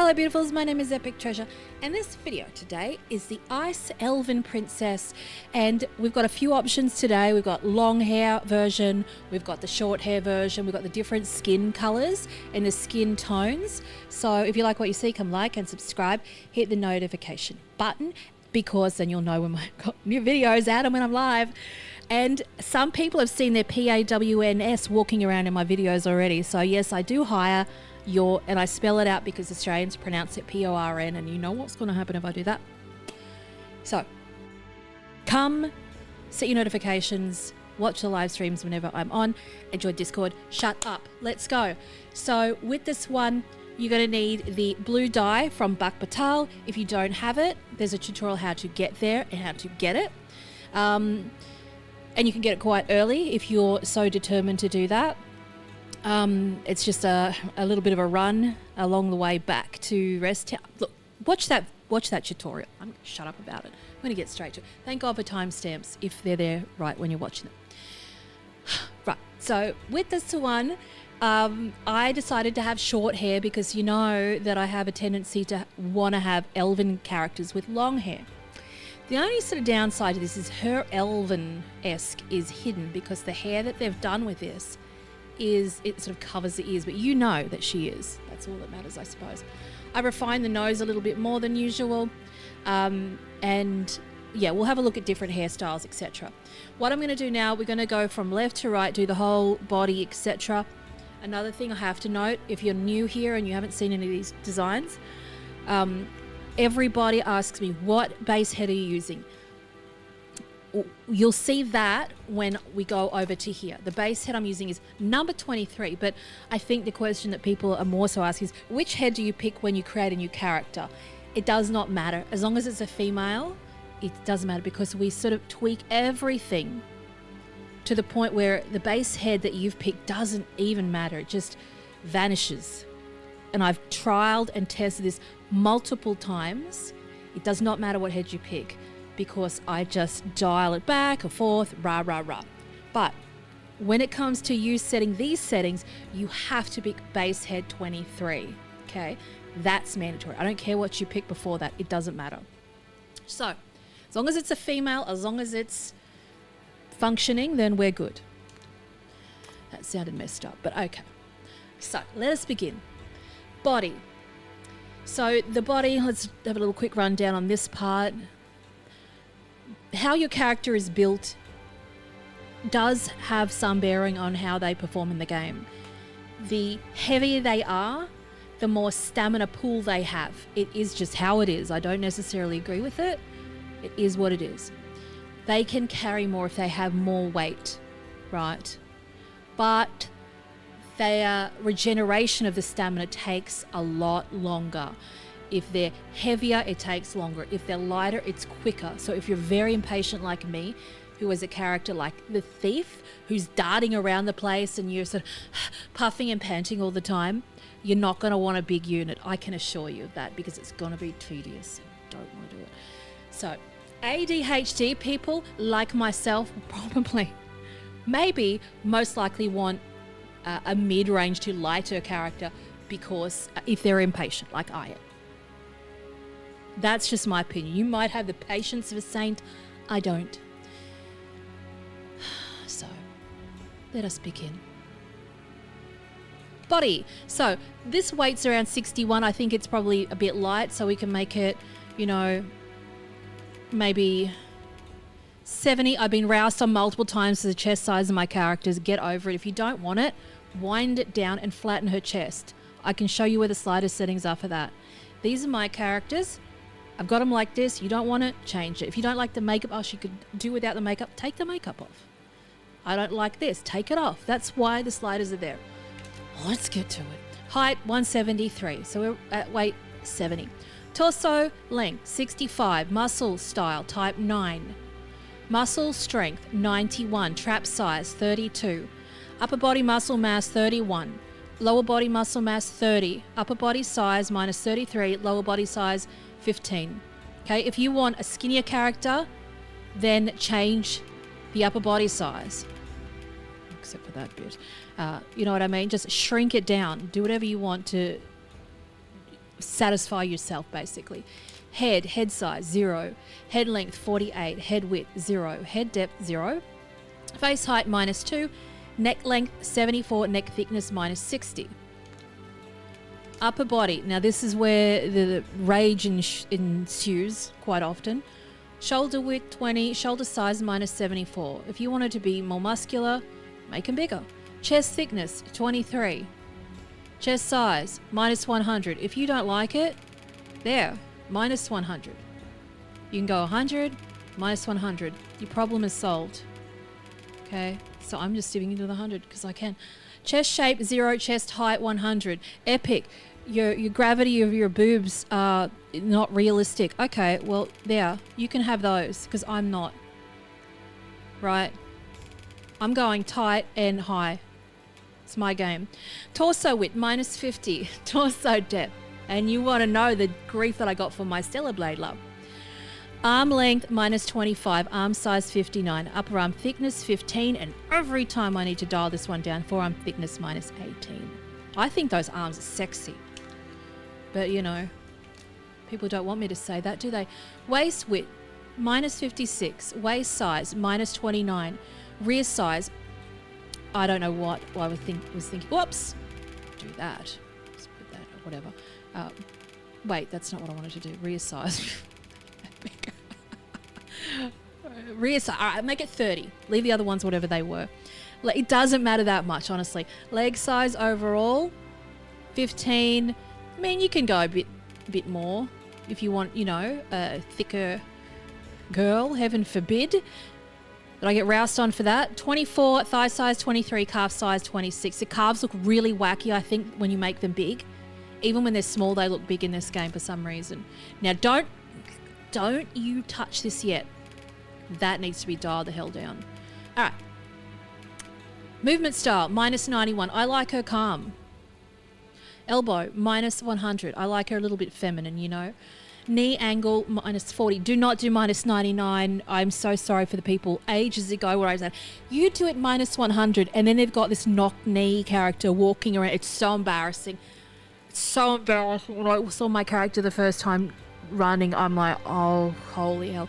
Hello beautifuls, my name is Epic Treasure and this video today is the Ice Elven Princess, and we've got a few options today. We've got long hair version, we've got the short hair version, we've got the different skin colors and the skin tones. So if you like what you see, come like and subscribe, hit the notification button because then you'll know when I've got new videos out and when I'm live. And some people have seen their PAWNS walking around in my videos already. So yes, I do hire and I spell it out because Australians pronounce it PORN, and you know what's going to happen if I do that. So come, set your notifications, watch the live streams whenever I'm on, enjoy Discord, shut up, let's go. So with this one, you're going to need the blue dye from Bak Batal. If you don't have it, there's a tutorial how to get there and how to get it. And you can get it quite early if you're so determined to do that. It's just a little bit of a run along the way back to Rest Town. Look, watch that tutorial. I'm going to shut up about it. I'm going to get straight to it. Thank God for timestamps if they're there right when you're watching it. Right, so with this one, I decided to have short hair because you know that I have a tendency to want to have elven characters with long hair. The only sort of downside to this is her elven-esque is hidden because the hair that they've done with this it sort of covers the ears, but you know that she is. That's all that matters, I suppose. I refined the nose a little bit more than usual. And yeah, we'll have a look at different hairstyles, etc. What I'm going to do now, we're going to go from left to right, do the whole body, etc. Another thing I have to note, if you're new here and you haven't seen any of these designs, everybody asks me, what base head are you using? You'll see that when we go over to here. The base head I'm using is number 23, but I think the question that people are more so asking is, which head do you pick when you create a new character? It does not matter. As long as it's a female, it doesn't matter because we sort of tweak everything to the point where the base head that you've picked doesn't even matter. It just vanishes. And I've trialed and tested this multiple times. It does not matter what head you pick, because I just dial it back or forth, rah. But when it comes to you setting these settings, you have to pick base head 23, okay? That's mandatory. I don't care what you pick before that. It doesn't matter. So as long as it's a female, as long as it's functioning, then we're good. That sounded messed up, but okay. So let us begin. Body. So the body, let's have a little quick rundown on this part. How your character is built does have some bearing on how they perform in the game. The heavier they are, the more stamina pool they have. It is just how it is. I don't necessarily agree with it. It is what it is. They can carry more if they have more weight, right? But their regeneration of the stamina takes a lot longer. If they're heavier, it takes longer. If they're lighter, it's quicker. So if you're very impatient like me, who is a character like the Thief, who's darting around the place and you're sort of puffing and panting all the time, you're not going to want a big unit. I can assure you of that because it's going to be tedious. You don't want to do it. So ADHD people like myself probably, maybe most likely want a mid-range to lighter character because if they're impatient like I am. That's just my opinion. You might have the patience of a saint. I don't. So, let us begin. Body. So, this weight's around 61. I think it's probably a bit light, so we can make it, you know, maybe 70. I've been roused on multiple times for the chest size of my characters. Get over it. If you don't want it, wind it down and flatten her chest. I can show you where the slider settings are for that. These are my characters. I've got them like this. You don't want it, change it. If you don't like the makeup, oh, she could do without the makeup, take the makeup off. I don't like this, take it off. That's why the sliders are there. Let's get to it. Height 173, so we're at weight 70. Torso length 65, muscle style type 9. Muscle strength 91, trap size 32. Upper body muscle mass 31. Lower body muscle mass 30. Upper body size minus 33, lower body size 15. Okay, if you want a skinnier character, then change the upper body size. Except for that bit. You know what I mean? Just shrink it down. Do whatever you want to satisfy yourself basically. Head size 0, head length 48, head width 0, head depth 0, face height -2, neck length 74, neck thickness -60. Upper body, now this is where the rage ensues quite often. Shoulder width 20, shoulder size -74. If you want it to be more muscular, make them bigger. Chest thickness 23, chest size -100. If you don't like it, there, -100. You can go 100, -100. Your problem is solved. Okay, so I'm just sticking into the 100 because I can. Chest shape 0, chest height 100. Epic. Your gravity of your boobs are not realistic. Okay, well, there. You can have those because I'm not. Right? I'm going tight and high. It's my game. Torso width -50. Torso depth. And you want to know the grief that I got for my Stellar Blade love. Arm length -25, arm size 59, upper arm thickness 15, and every time I need to dial this one down, forearm thickness -18. I think those arms are sexy. But, you know, people don't want me to say that, do they? Waist width -56, waist size -29, rear size, I don't know what I was thinking. Whoops! Do that. Let's put that, or whatever. Wait, that's not what I wanted to do. Rear size. Rear size. All right, make it 30. Leave the other ones whatever they were. It doesn't matter that much, honestly. Leg size overall, 15. I mean, you can go a bit more if you want, you know, a thicker girl, heaven forbid. But I get roused on for that. 24, thigh size 23, calf size 26. The calves look really wacky, I think, when you make them big. Even when they're small, they look big in this game for some reason. Now, don't you touch this yet. That needs to be dialed the hell down. All right. Movement style, -91. I like her calm. Elbow, -100. I like her a little bit feminine, you know. Knee angle, -40. Do not do -99. I'm so sorry for the people ages ago where I was like, you do it -100, and then they've got this knock knee character walking around. It's so embarrassing. It's so embarrassing. When I saw my character the first time running, I'm like, oh, holy hell.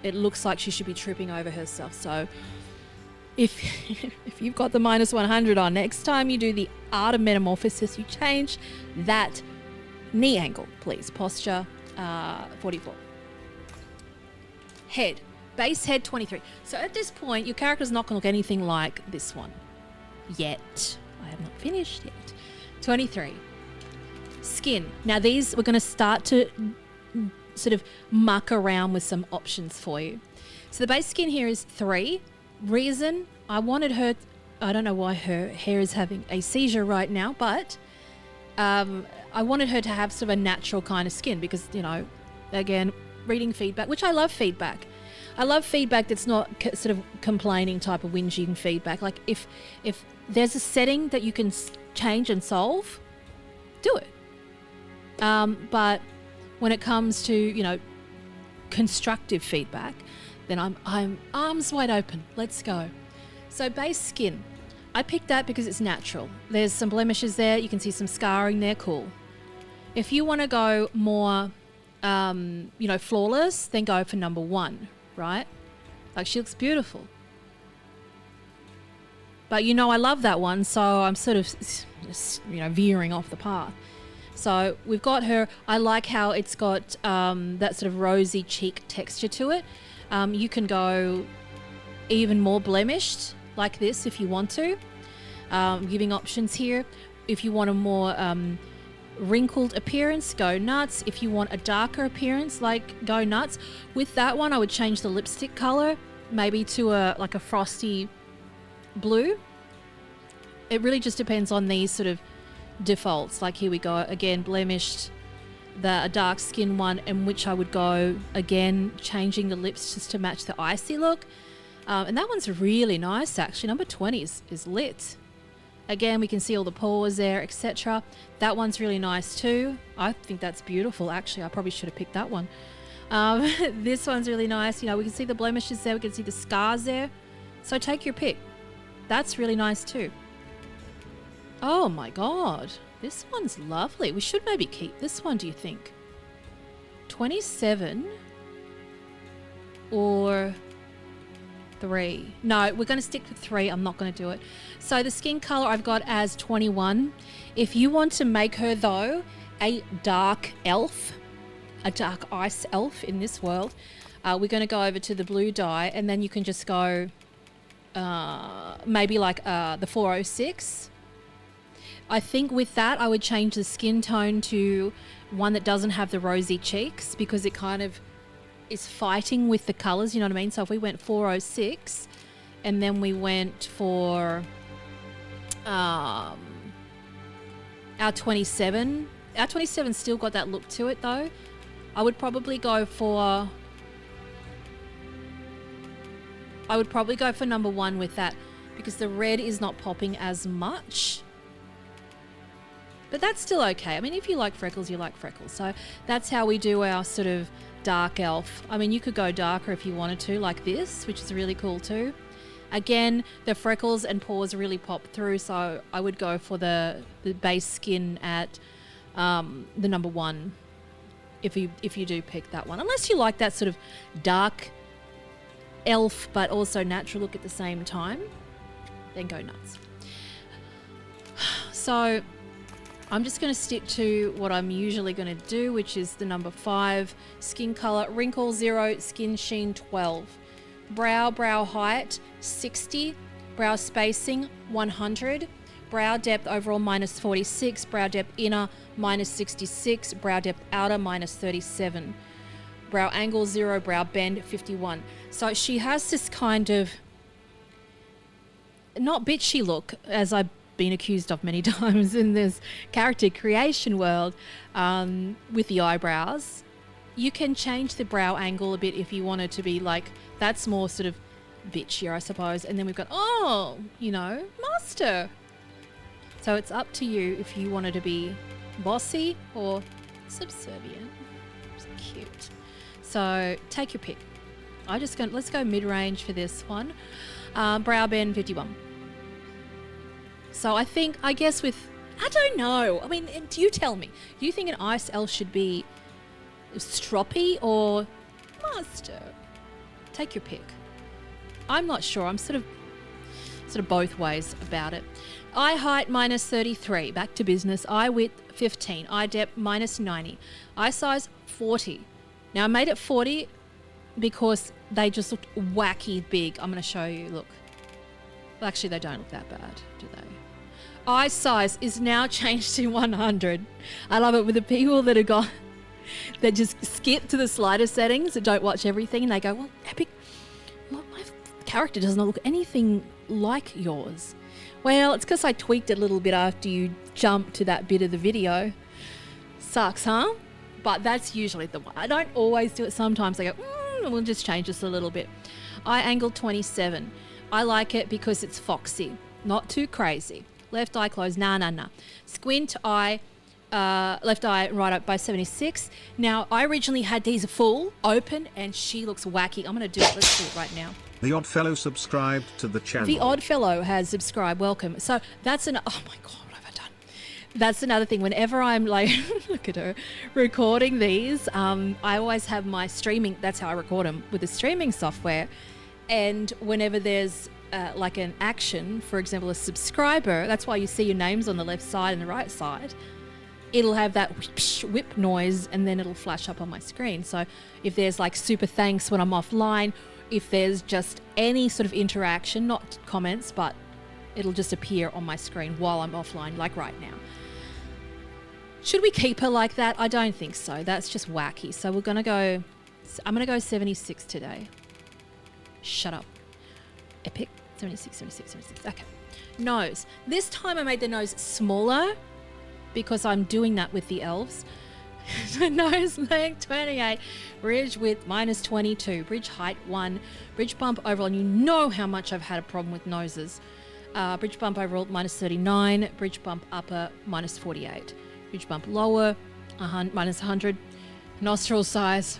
It looks like she should be tripping over herself. So if you've got the -100 on, next time you do the art of metamorphosis, you change that knee angle, please. Posture 44. Head. Base head 23. So at this point, your character's not going to look anything like this one. Yet. I have not finished yet. 23. Skin. Now these, we're going to start to sort of muck around with some options for you. So the base skin here is 3. Reason, I wanted her, I don't know why her hair is having a seizure right now, but I wanted her to have sort of a natural kind of skin because, you know, again, reading feedback, which I love feedback. I love feedback that's not sort of complaining type of whinging feedback. Like if there's a setting that you can change and solve, do it. But when it comes to, you know, constructive feedback, then I'm arms wide open. Let's go. So base skin. I picked that because it's natural. There's some blemishes there. You can see some scarring there. Cool. If you want to go more, you know, flawless, then go for number 1, right? Like she looks beautiful. But you know I love that one, so I'm sort of, you know, veering off the path. So we've got her. I like how it's got that sort of rosy cheek texture to it. You can go even more blemished like this if you want to. Giving options here. If you want a more wrinkled appearance, go nuts. If you want a darker appearance, like go nuts. With that one, I would change the lipstick color maybe to like a frosty blue. It really just depends on these sort of defaults. Like here we go again, blemished, a dark skin one, in which I would go again changing the lips just to match the icy look. And that one's really nice actually. Number 20 is lit. Again, we can see all the pores there, etc. That one's really nice too. I think that's beautiful actually. I probably should have picked that one. This one's really nice. You know, we can see the blemishes there, we can see the scars there. So take your pick. That's really nice too. Oh my god, This one's lovely. We should maybe keep this one, do you think? 27 or 3? No, we're going to stick with 3. I'm not going to do it. So the skin color I've got as 21. If you want to make her, though, a dark elf, a dark ice elf in this world, we're going to go over to the blue dye, and then you can just go maybe like the 406. I think with that, I would change the skin tone to one that doesn't have the rosy cheeks, because it kind of is fighting with the colors, you know what I mean? So if we went 406 and then we went for our 27, our 27 still got that look to it though. I would probably go for number 1 with that, because the red is not popping as much. But that's still okay. I mean, if you like freckles, you like freckles. So that's how we do our sort of dark elf. I mean, you could go darker if you wanted to, like this, which is really cool too. Again, the freckles and pores really pop through, so I would go for the base skin at the number 1 if you do pick that one. Unless you like that sort of dark elf but also natural look at the same time, then go nuts. So I'm just going to stick to what I'm usually going to do, which is the number 5, skin color, wrinkle 0, skin sheen 12, brow height 60, brow spacing 100, brow depth overall minus 46, brow depth inner minus 66, brow depth outer minus 37, brow angle 0, brow bend 51. So she has this kind of not bitchy look, as I've been accused of many times in this character creation world, with the eyebrows. You can change the brow angle a bit if you want it to be like, that's more sort of bitchier, I suppose. And then we've got, master. So it's up to you if you want it to be bossy or subservient. It's cute. So take your pick. Let's go mid-range for this one. Brow bend 51. So I don't know. I mean, do you tell me? Do you think an ice elf should be stroppy or master? Take your pick. I'm not sure. I'm sort of both ways about it. Eye height minus 33. Back to business. Eye width 15. Eye depth minus 90. Eye size 40. Now I made it 40 because they just looked wacky big. I'm going to show you. Look. Well, actually, they don't look that bad, do they? Eye size is now changed to 100. I love it with the people that just skip to the slider settings, that don't watch everything, and they go, well, Epic, my character does not look anything like yours. Well, it's because I tweaked it a little bit after you jumped to that bit of the video. Sucks, huh? But that's usually the one. I don't always do it. Sometimes I go, we'll just change this a little bit. Eye angle 27. I like it because it's foxy, not too crazy. Left eye closed, nah. Squint eye, left eye right up by 76. Now, I originally had these full open and she looks wacky. I'm going to do it. Let's do it right now. The Odd Fellow subscribed to the channel. The Odd Fellow has subscribed. Welcome. So that's oh my God, what have I done? That's another thing. Whenever I'm like, look at her, recording these, I always have my streaming. That's how I record them, with the streaming software. And whenever there's like an action, for example, a subscriber, that's why you see your names on the left side and the right side. It'll have that whip noise and then it'll flash up on my screen. So if there's like super thanks when I'm offline, if there's just any sort of interaction, not comments, but it'll just appear on my screen while I'm offline, like right now. Should we keep her like that? I don't think so. That's just wacky. So I'm going to go 76 today. Shut up. Epic. 76. Okay. Nose. This time I made the nose smaller because I'm doing that with the elves. Nose length 28. Bridge width minus 22. Bridge height 1. Bridge bump overall. And you know how much I've had a problem with noses. Bridge bump overall minus 39. Bridge bump upper minus 48. Bridge bump lower minus 100. Nostril size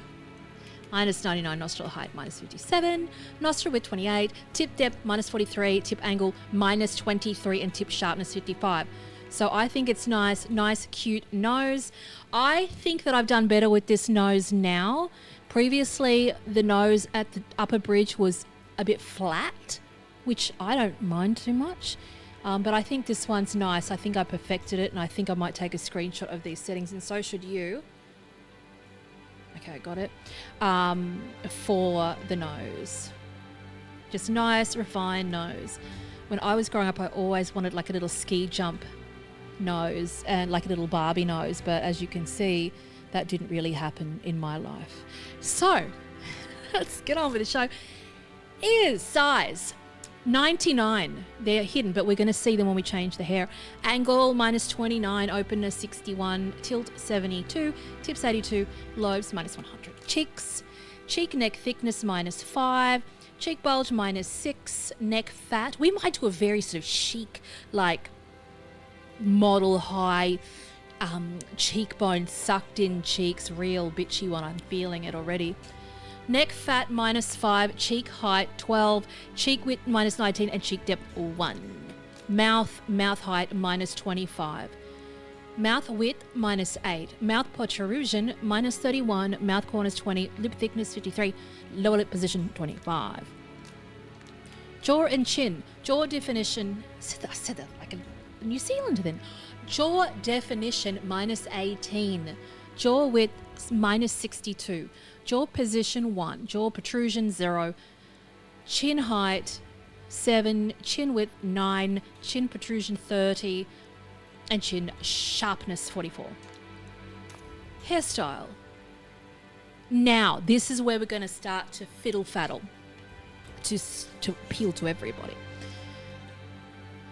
minus 99, nostril height minus 57, nostril width 28, tip depth minus 43, tip angle minus 23, and tip sharpness 55. So I think it's nice, cute nose. I think that I've done better with this nose now. Previously, the nose at the upper bridge was a bit flat, which I don't mind too much. But I think this one's nice. I think I perfected it, and I think I might take a screenshot of these settings, and so should you. Okay, got it. For the nose. Just nice, refined nose. When I was growing up, I always wanted like a little ski jump nose and like a little Barbie nose, but as you can see, that didn't really happen in my life. So, let's get on with the show. Ears size 99. They're hidden, but we're going to see them when we change the hair. Angle -29, openness 61, tilt 72, tips 82, lobes -100. Cheeks, cheek neck thickness -5, cheek bulge -6, neck fat. We might do a very sort of chic, like model high cheekbone, sucked in cheeks, real bitchy one. I'm feeling it already. Neck fat -5, cheek height 12, cheek width -19, and cheek depth 1. Mouth height -25. Mouth width -8. Mouth protrusion -31. Mouth corners 20. Lip thickness 53. Lower lip position 25. Jaw and chin. Jaw definition. I said that like a New Zealander then. Jaw definition -18. Jaw width -62. Jaw position 1. Jaw protrusion 0. Chin height 7. Chin width 9. Chin protrusion 30. And chin sharpness 44. Hairstyle. Now, this is where we're going to start to fiddle-faddle to appeal to everybody.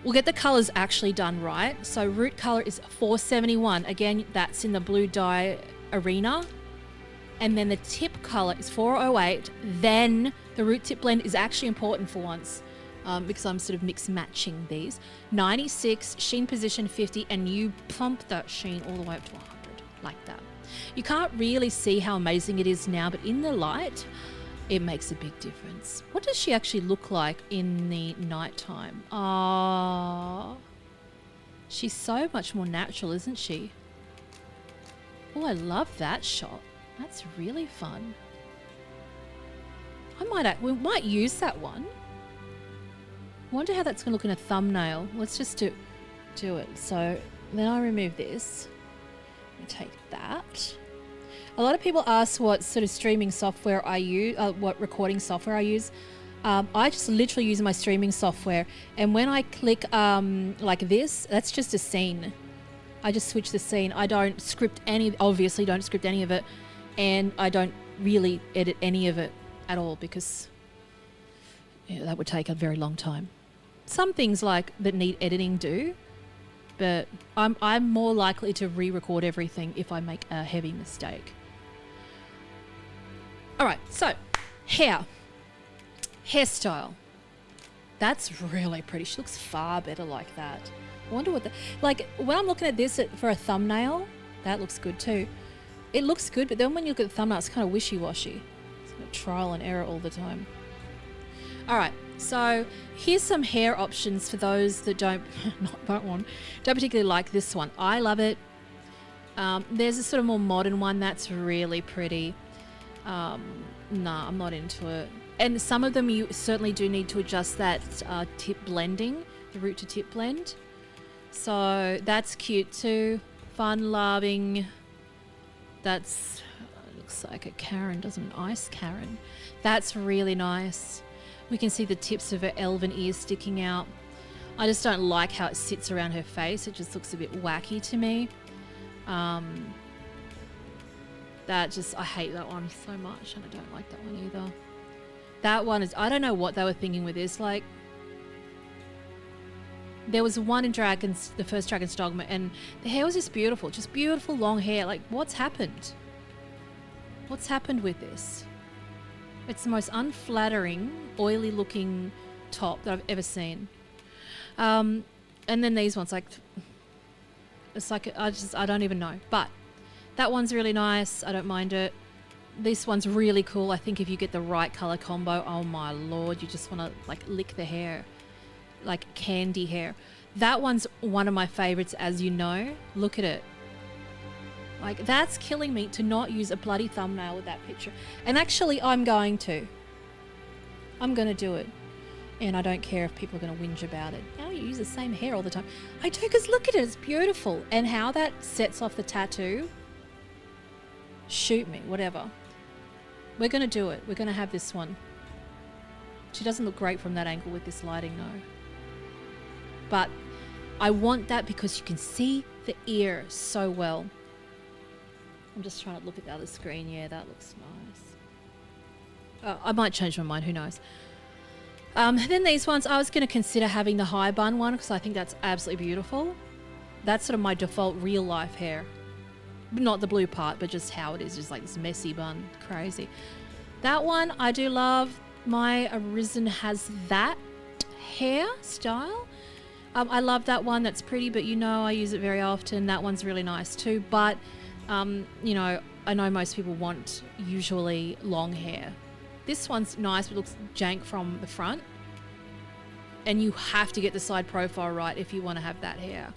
We'll get the colours actually done right. So root colour is 471. Again, that's in the blue dye arena. And then the tip colour is 408. Then the root tip blend is actually important for once, because I'm sort of mix matching these. 96, sheen position 50, and you plump that sheen all the way up to 100, like that. You can't really see how amazing it is now, but in the light, it makes a big difference. What does she actually look like in the nighttime? Ah, she's so much more natural, isn't she? Oh, I love that shot. That's really fun. We might use that one. I wonder how that's going to look in a thumbnail. Let's just do it. So then I remove this. Let me take that. A lot of people ask what sort of streaming software I use, what recording software I use. I just literally use my streaming software, and when I click like this, that's just a scene. I just switch the scene. I don't script obviously don't script any of it, and I don't really edit any of it at all, because that would take a very long time. Some things like that need editing do, but I'm more likely to re-record everything if I make a heavy mistake. All right, so hairstyle. That's really pretty. She looks far better like that. I wonder what when I'm looking at this for a thumbnail, that looks good too. It looks good, but then when you look at the thumbnail, it's kind of wishy-washy. It's like trial and error all the time. All right, so here's some hair options for those that don't particularly like this one. I love it. There's a sort of more modern one that's really pretty. Nah, I'm not into it. And some of them you certainly do need to adjust that tip blending, the root to tip blend. So that's cute too. Fun loving. That's looks like a Karen, doesn't it? Ice Karen. That's really nice. We can see the tips of her elven ears sticking out. I just don't like how it sits around her face. It just looks a bit wacky to me. I hate that one so much, and I don't like that one either. That one is, I don't know what they were thinking with this. Like, there was one in the first Dragon's Dogma, and the hair was just beautiful long hair. Like, what's happened? What's happened with this? It's the most unflattering, oily looking top that I've ever seen. And then these ones, like, it's like, I don't even know. But that one's really nice. I don't mind it. This one's really cool. I think if you get the right color combo, oh my lord, you just want to like lick the hair, like candy hair. That one's one of my favorites, as you know. Look at it. Like, that's killing me to not use a bloody thumbnail with that picture. And actually, I'm going to do it. And I don't care if people are going to whinge about it. Now you use the same hair all the time. I do, because look at it. It's beautiful. And how that sets off the tattoo. Shoot me, whatever. We're going to do it. We're going to have this one. She doesn't look great from that angle with this lighting, though. But I want that because you can see the ear so well. I'm just trying to look at the other screen. Yeah, that looks nice. I might change my mind. Who knows? Then these ones, I was going to consider having the high bun one because I think that's absolutely beautiful. That's sort of my default real life hair. Not the blue part, but just how it is. Just like this messy bun. Crazy. That one I do love. My Arisen has that hairstyle. I love that one. That's pretty, but you know I use it very often. That one's really nice too. But, you know, I know most people want usually long hair. This one's nice, but it looks jank from the front. And you have to get the side profile right if you want to have that hair.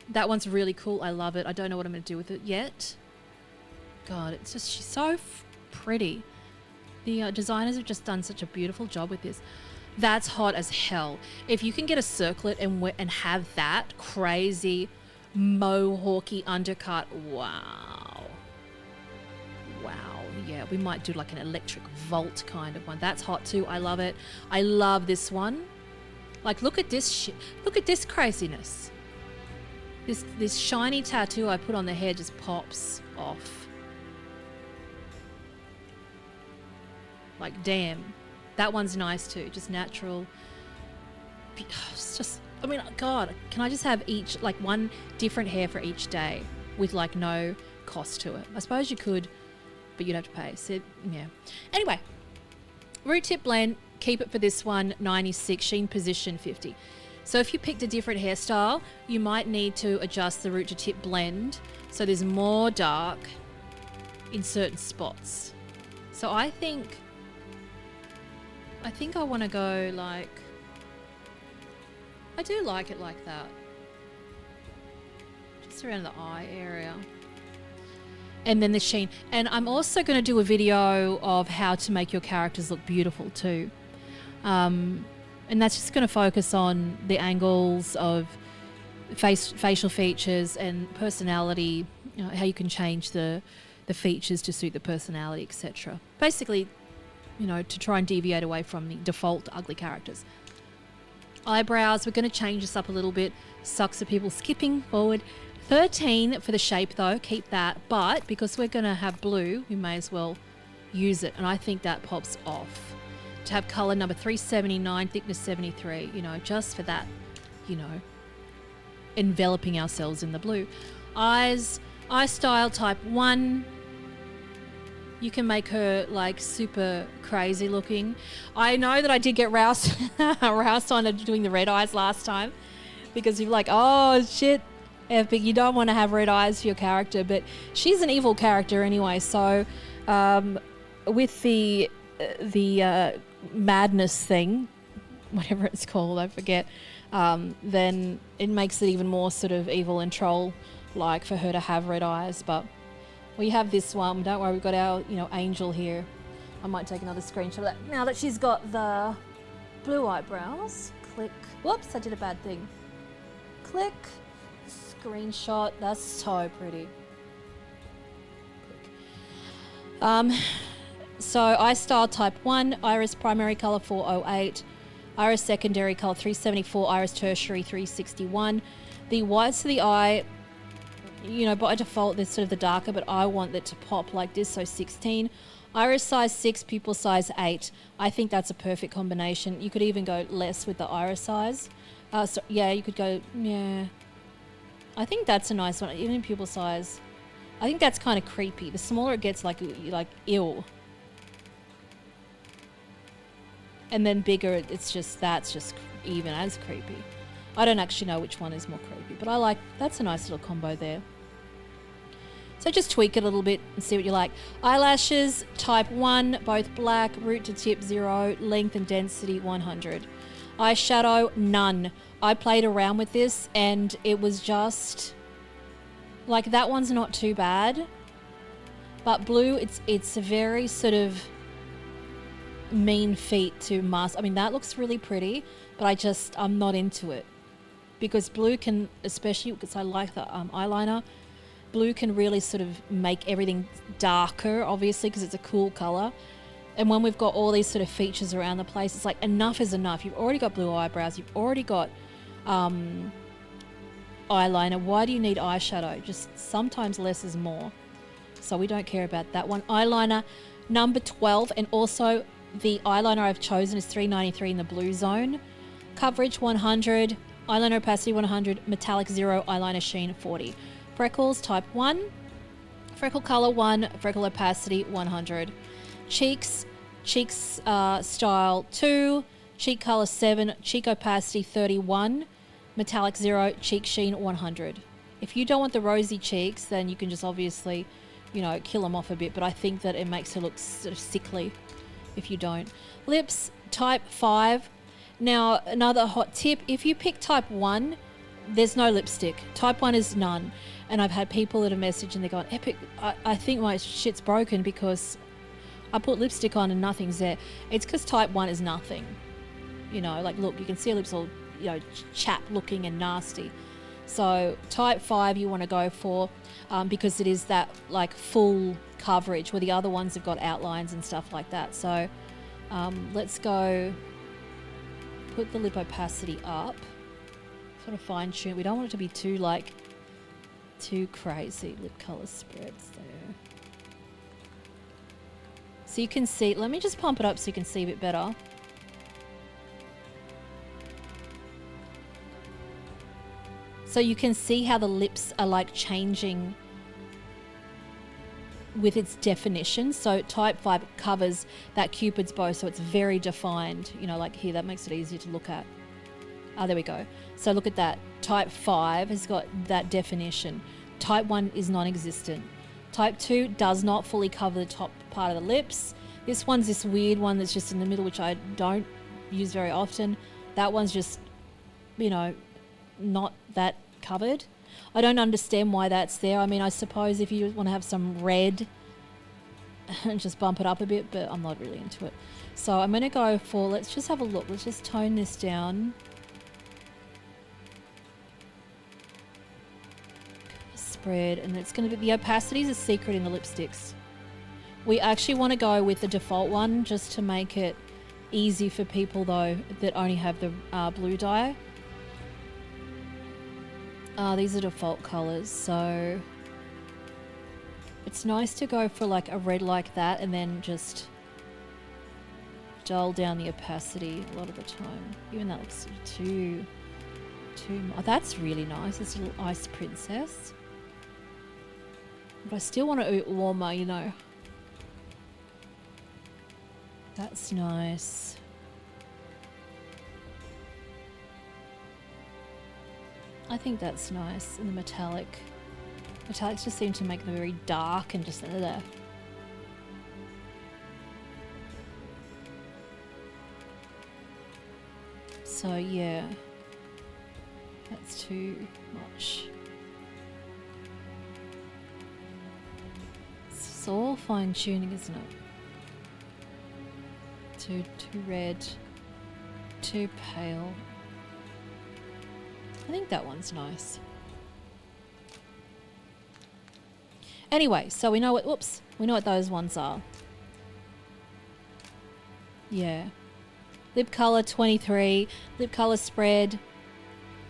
That one's really cool. I love it. I don't know what I'm going to do with it yet. God, it's just, she's so pretty. The designers have just done such a beautiful job with this. That's hot as hell. If you can get a circlet and have that crazy mohawky undercut, wow. Wow, yeah, we might do like an electric volt kind of one. That's hot too. I love it. I love this one. Like, look at this shit. Look at this craziness. This shiny tattoo I put on the hair just pops off. Like, damn. That one's nice too. Just natural. It's just, I mean, God, can I just have each, like one different hair for each day with like no cost to it? I suppose you could, but you'd have to pay. So, yeah. Anyway, root tip blend, keep it for this one, 96, sheen position 50. So if you picked a different hairstyle, you might need to adjust the root to tip blend so there's more dark in certain spots. So I think I want to go like, I do like it like that. Just around the eye area. And then the sheen. And I'm also going to do a video of how to make your characters look beautiful too. And that's just going to focus on the angles of facial features and personality, you know, how you can change the features to suit the personality, etc. Basically, you know, to try and deviate away from the default ugly characters. Eyebrows, we're going to change this up a little bit. Sucks for people skipping forward. 13 for the shape though, keep that. But because we're going to have blue, we may as well use it. And I think that pops off. To have color number 379, thickness 73, you know, just for that, you know, enveloping ourselves in the blue. Eyes, eye style type 1. You can make her like super crazy looking. I know that I did get roused on doing the red eyes last time because you're like, oh shit, Epic, you don't want to have red eyes for your character, but she's an evil character anyway. So with the madness thing, whatever it's called, I forget, then it makes it even more sort of evil and troll-like for her to have red eyes. But we have this one. Don't worry, we've got our, you know, angel here. I might take another screenshot of that. Now that she's got the blue eyebrows, click. Whoops, I did a bad thing. Click. Screenshot. That's so pretty. Click. So eye style type 1, iris primary color 408, iris secondary color 374, iris tertiary 361. The whites of the eye, you know, by default they're sort of the darker, but I want that to pop like this, so 16. Iris size 6, pupil size 8. I think that's a perfect combination. You could even go less with the iris size. So yeah, you could go, yeah. I think that's a nice one, even pupil size. I think that's kind of creepy. The smaller it gets, like ill. And then bigger, it's just, that's just even as creepy. I don't actually know which one is more creepy, but I like, that's a nice little combo there. So just tweak it a little bit and see what you like. Eyelashes, type 1, both black, root to tip 0, length and density 100. Eyeshadow, none. I played around with this and it was just like, that one's not too bad, but blue, it's a very sort of mean feat to mask. I mean, that looks really pretty, but I'm not into it, because blue can, especially because I like the eyeliner, blue can really sort of make everything darker, obviously, because it's a cool color. And when we've got all these sort of features around the place, it's like, enough is enough. You've already got blue eyebrows. You've already got eyeliner. Why do you need eyeshadow? Just sometimes less is more. So we don't care about that one. Eyeliner number 12, and also the eyeliner I've chosen is 393 in the blue zone. Coverage 100, eyeliner opacity 100, metallic 0, eyeliner sheen 40. Freckles type 1, freckle color 1, freckle opacity 100. Cheeks style 2, cheek color 7, cheek opacity 31, metallic 0, cheek sheen 100. If you don't want the rosy cheeks, then you can just obviously, you know, kill them off a bit, but I think that it makes her look sort of sickly if you don't. Lips type 5. Now, another hot tip, if you pick type 1, there's no lipstick. Type 1 is none. And I've had people that have messaged and they're going, Epic, I think my shit's broken because I put lipstick on and nothing's there. It's because type 1 is nothing. You know, like, look, you can see her lips all, you know, chapped looking and nasty. So type 5 you want to go for, because it is that like full coverage, where the other ones have got outlines and stuff like that. So let's go put the lip opacity up, sort of fine tune. We don't want it to be too crazy. Lip color spreads there. So you can see, let me just pump it up so you can see a bit better. So you can see how the lips are like changing with its definition. So type 5 covers that Cupid's bow, so it's very defined. You know, like here, that makes it easier to look at. There we go. So look at that. Type 5 has got that definition. Type 1 is non-existent. Type 2 does not fully cover the top part of the lips. This one's this weird one that's just in the middle, which I don't use very often. That one's just, you know, not that covered. I don't understand why that's there. I mean, I suppose if you want to have some red and just bump it up a bit, but I'm not really into it. So I'm going to go for, let's just have a look. Let's just tone this down. Spread, and it's going to be, the opacity is a secret in the lipsticks. We actually want to go with the default one just to make it easy for people though that only have the blue dye. These are default colors, so it's nice to go for like a red like that and then just dull down the opacity a lot of the time. Even that looks too oh, that's really nice, this little ice princess. But I still want it warmer, you know. That's nice. I think that's nice. And the metallic. Metallics just seem to make them very dark and just there. So yeah. That's too much. It's all fine tuning, isn't it? Too red. Too pale. I think that one's nice. Anyway, so we know what, whoops, we know what those ones are. Yeah. Lip color 23, lip color spread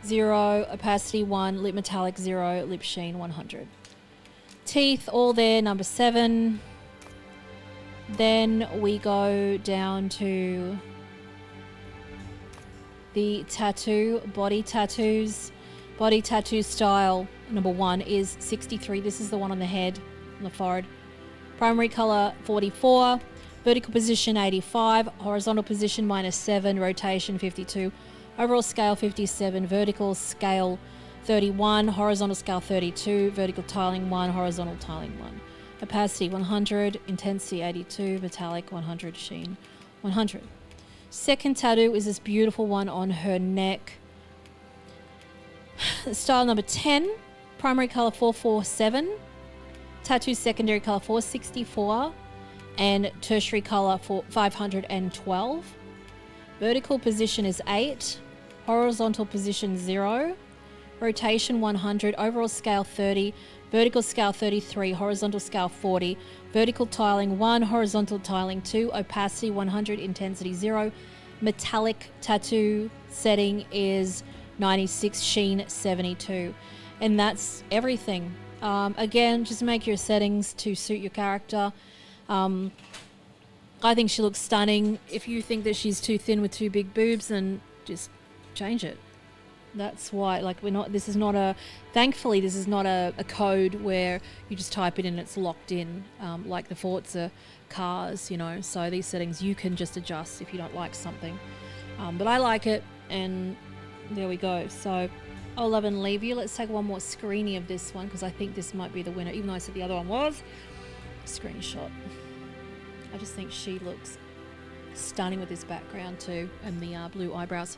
0, opacity 1, lip metallic 0, lip sheen 100. Teeth all there, number 7. Then we go down to the tattoo, body tattoos. Body tattoo style number 1 is 63. This is the one on the head, on the forehead. Primary color 44. Vertical position 85. Horizontal position -7. Rotation 52. Overall scale 57. Vertical scale 31. Horizontal scale 32. Vertical tiling 1. Horizontal tiling 1. Opacity 100. Intensity 82. Metallic 100. Sheen 100. Second tattoo is this beautiful one on her neck. Style number 10, primary color 447, tattoo secondary color 464, and tertiary color for 512. Vertical position is 8, horizontal position 0, rotation 100, overall scale 30, vertical scale 33, horizontal scale 40, vertical tiling 1, horizontal tiling 2, opacity 100, intensity 0, metallic tattoo setting is 96, sheen 72. And that's everything. Again, just make your settings to suit your character. I think she looks stunning. If you think that she's too thin with too big boobs, then just change it. That's why, like, thankfully this is not a code where you just type it in and it's locked in, like the Forza cars, you know. So these settings you can just adjust if you don't like something. But I like it, and there we go. So I'll love and leave you. Let's take one more screenie of this one, because I think this might be the winner, even though I said the other one was. Screenshot. I just think she looks stunning with this background too, and the blue eyebrows.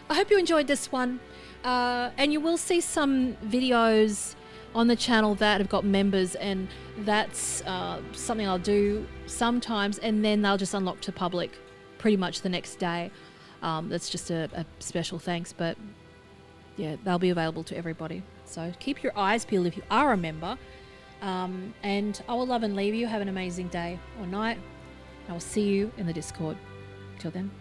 I hope you enjoyed this one, and you will see some videos on the channel that have got members, and that's something I'll do sometimes, and then they'll just unlock to public pretty much the next day. That's just a special thanks, but yeah, they'll be available to everybody. So keep your eyes peeled if you are a member. And I will love and leave you. Have an amazing day or night. I will see you in the Discord. Till then.